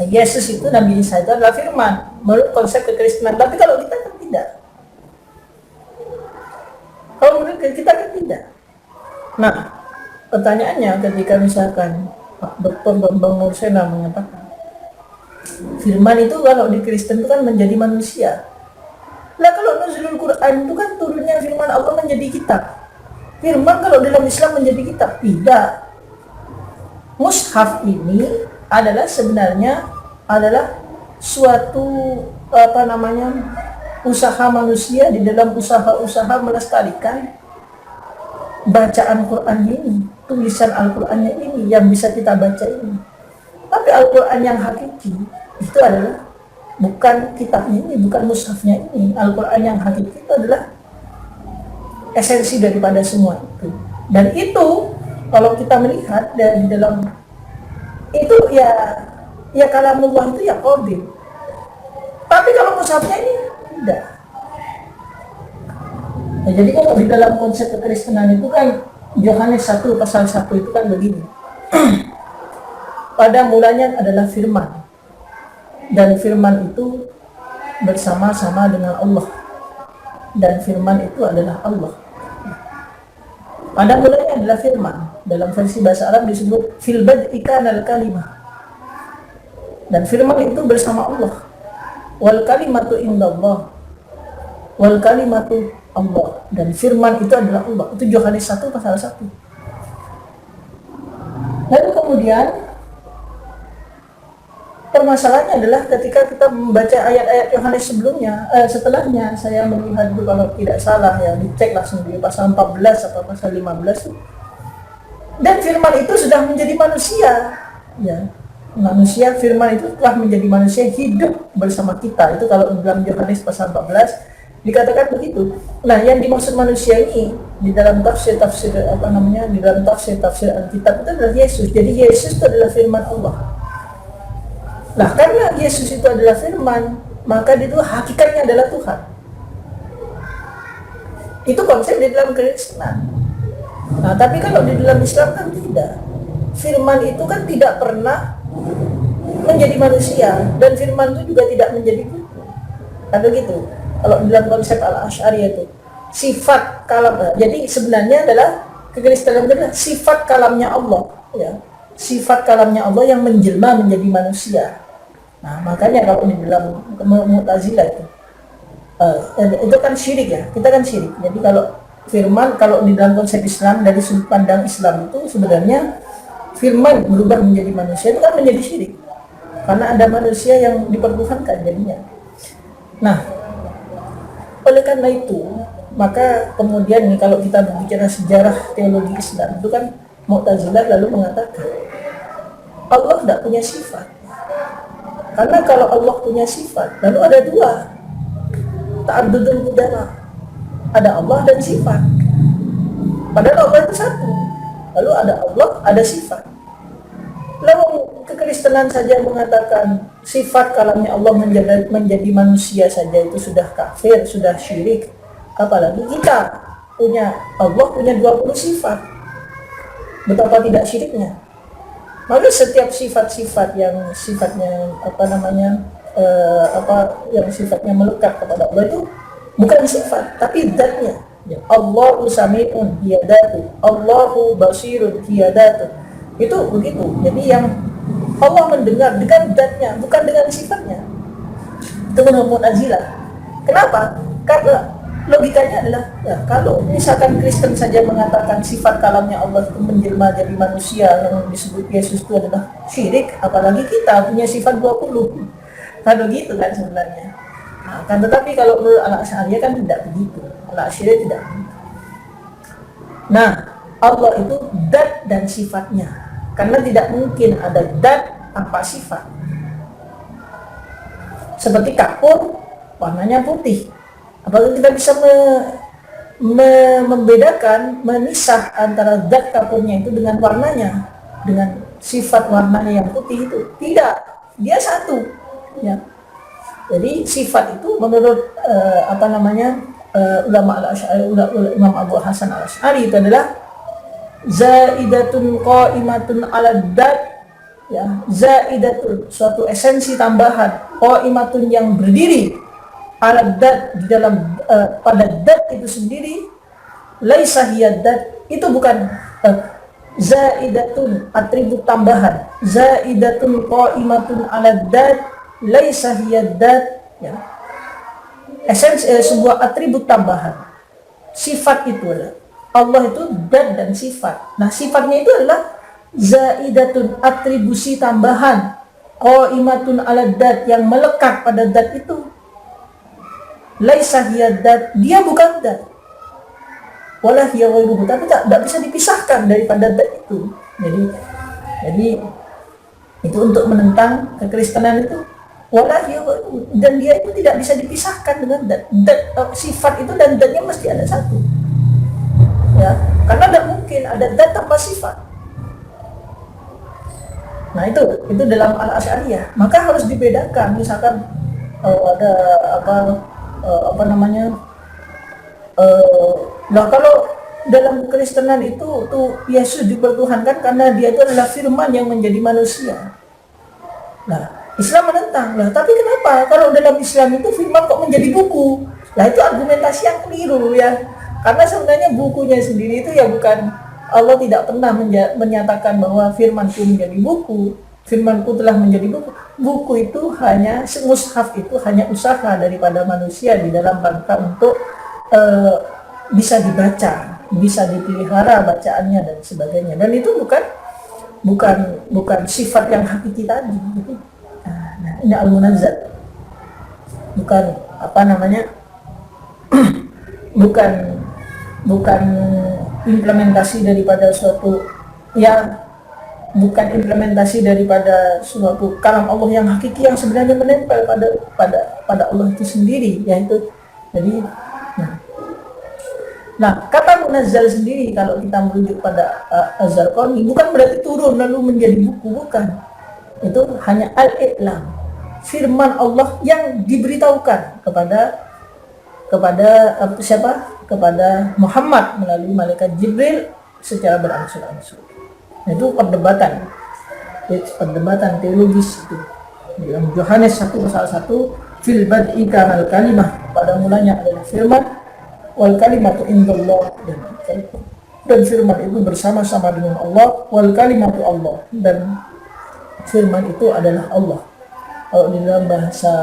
Yesus itu, Nabi Isa itu adalah firman menurut konsep kekristenan. Tapi kalau kita kan tidak. Kalau menurut kita kan tidak. Nah, pertanyaannya ketika misalkan Pak Dr. Bambang Mursena mengatakan firman itu kalau di Kristen itu kan menjadi manusia. Lah kalau nuzulul Quran itu kan turunnya firman Allah menjadi kitab. Firman kalau dalam Islam menjadi kitab, tidak. Mushaf ini adalah sebenarnya adalah suatu usaha manusia di dalam usaha-usaha melestarikan bacaan Quran ini, tulisan Al-Qur'annya ini yang bisa kita baca ini. Tapi Al-Qur'an yang hakiki itu adalah bukan kitabnya ini, bukan mushafnya ini. Al-Qur'an yang hakiki itu adalah esensi daripada semua itu. Dan itu kalau kita melihat dari dalam itu ya kalamullah itu ya qadim. Tapi kalau mushafnya ini tidak. Nah, jadi kalau di dalam konsep kekristenan itu kan Yohanes 1 pasal 1 itu kan begini. Pada mulanya adalah firman. Dan firman itu bersama-sama dengan Allah. Dan firman itu adalah Allah. Pada mulanya adalah firman. Dalam versi bahasa Arab disebut fil bad'i kanal kalimah. Dan firman itu bersama Allah. Wal kalimatu indallah. Wal kalimatu Allah. Dan firman itu adalah Allah. Itu Yohanes 1 pasal 1. Lalu kemudian permasalahannya adalah ketika kita membaca ayat-ayat Yohanes sebelumnya, setelahnya saya melihat itu kalau tidak salah ya, dicek langsung di pasal 14 atau pasal 15. Dan firman itu sudah menjadi manusia. Ya. Manusia, firman itu telah menjadi manusia hidup bersama kita. Itu kalau dalam Yohanes pasal 14 dikatakan begitu. Nah, yang dimaksud manusia ini di dalam tafsir di dalam tafsir Alkitab itu adalah Yesus. Jadi Yesus itu adalah firman Allah. Nah, karena Yesus itu adalah firman, maka itu hakikatnya adalah Tuhan. Itu konsep di dalam Kristenan. Nah, tapi kalau di dalam Islam kan tidak. Firman itu kan tidak pernah menjadi manusia, dan firman itu juga tidak menjadi buku. Kan begitu. Kalau dalam konsep Al-Asy'ari itu sifat kalam. Jadi sebenarnya adalah kekristenan adalah sifat kalamnya Allah, ya. Sifat kalamnya Allah yang menjelma menjadi manusia. Nah, makanya kalau di dalam Mu'tazilah itu kan syirik ya. Kita kan syirik. Jadi kalau firman, kalau di dalam konsep Islam dari sudut pandang Islam itu sebenarnya firman berubah menjadi manusia itu kan menjadi syirik. Karena ada manusia yang dipertuhankan jadinya. Nah, oleh karena itu, maka kemudian nih kalau kita berbicara sejarah teologi Islam itu kan Mu'tazilah lalu mengatakan Allah tidak punya sifat. Karena kalau Allah punya sifat, lalu ada dua. Ta'addudul qudara. Ada Allah dan sifat. Padahal Allah itu satu. Lalu ada Allah, ada sifat. Lalu kekristenan saja mengatakan sifat kalamnya Allah menjadi manusia saja itu sudah kafir, sudah syirik. Apalagi kita punya Allah punya 20 sifat. Betapa tidak syiriknya. Maka setiap sifat-sifat yang sifatnya yang sifatnya melekat kepada Allah itu bukan sifat, tapi zatnya. Ya, Allahu sami'un hiyadatu, Allahu basirun hiyadatu. Itu begitu. Jadi yang Allah mendengar dengan zatnya, bukan dengan sifatnya. Itu menurut Mu'tazilah. Kenapa? Karena logikanya adalah ya, kalau misalkan Kristen saja mengatakan sifat kalamnya Allah itu menjelma jadi manusia yang disebut Yesus itu adalah syirik, apalagi kita punya sifat 20. Kalau gitu kan sebenarnya. Nah, kan tetapi kalau menurut Al-Asy'ari kan tidak begitu. Al-Asy'ari tidak begitu. Nah, Allah itu dat dan sifatnya. Karena tidak mungkin ada dat tanpa sifat. Seperti kapur, warnanya putih. Apakah kita bisa membedakan, memisah antara zat kapurnya itu dengan warnanya, dengan sifat warnanya yang putih itu? Tidak, dia satu. Ya. Jadi sifat itu menurut ulama Al-Asy'ari, Imam Abu Hasan Al-Asy'ari itu adalah zaidatun qa'imatun 'ala dzat ya, zaidatun, suatu esensi tambahan, qaimatun yang berdiri ala dat, di dalam pada dat itu sendiri, laisa hiya dat, itu bukan zaidatun, atribut tambahan, zaidatun qaimatun ala dat, laisa hiya dat, ya, esensi sebuah atribut tambahan. Sifat itu adalah Allah itu dat dan sifat. Nah, sifatnya itu adalah zaidatun, atribusi tambahan, qaimatun ala dat, yang melekat pada dat itu. Laisa hiya dat, dia bukan dat. Wala hiya ghairuhu, tapi tidak bisa dipisahkan daripada dat itu. Jadi itu untuk menentang kekristenan itu. Wala hiya ghairuhu, dan dia itu tidak bisa dipisahkan dengan dat. Sifat itu dan datnya mesti ada satu. Ya, karena tidak mungkin ada dat tanpa sifat. Nah, itu dalam al-Asy'ariyah. Maka harus dibedakan. Misalkan ada apa namanya? Nah, kalau dalam Kristenan itu tuh Yesus dipertuhankan karena dia itu adalah firman yang menjadi manusia. Nah, Islam menentang. Lah, tapi kenapa kalau dalam Islam itu firman kok menjadi buku? Lah, itu argumentasi yang keliru ya. Karena sebenarnya bukunya sendiri itu ya bukan, Allah tidak pernah menyatakan bahwa firman-Ku menjadi buku. Firman-Ku telah menjadi buku. Buku itu hanya, mushaf itu hanya usaha daripada manusia di dalam rangka untuk bisa dibaca, bisa dipelihara bacaannya dan sebagainya. Dan itu bukan sifat yang hakiki tadi. Nah, ini al-munazzal. Bukan apa namanya? bukan implementasi daripada suatu, ya, bukan implementasi daripada suatu kalam Allah yang hakiki yang sebenarnya menempel pada Allah itu sendiri, yaitu jadi nah kata munazzal sendiri kalau kita merujuk pada Az-Zarqani bukan berarti turun lalu menjadi buku, bukan. Itu hanya al-i'lam, firman Allah yang diberitahukan kepada siapa? Kepada Muhammad melalui malaikat Jibril secara berangsur-angsur. Itu perdebatan teologis itu. Dalam Yohanes 1:1, fil bad'i kanal kalimah, pada mulanya adalah firman, wal kalimatu indallah, dan firman itu bersama-sama dengan Allah, wal kalimatu Allah, dan firman itu adalah Allah. Kalau di dalam bahasa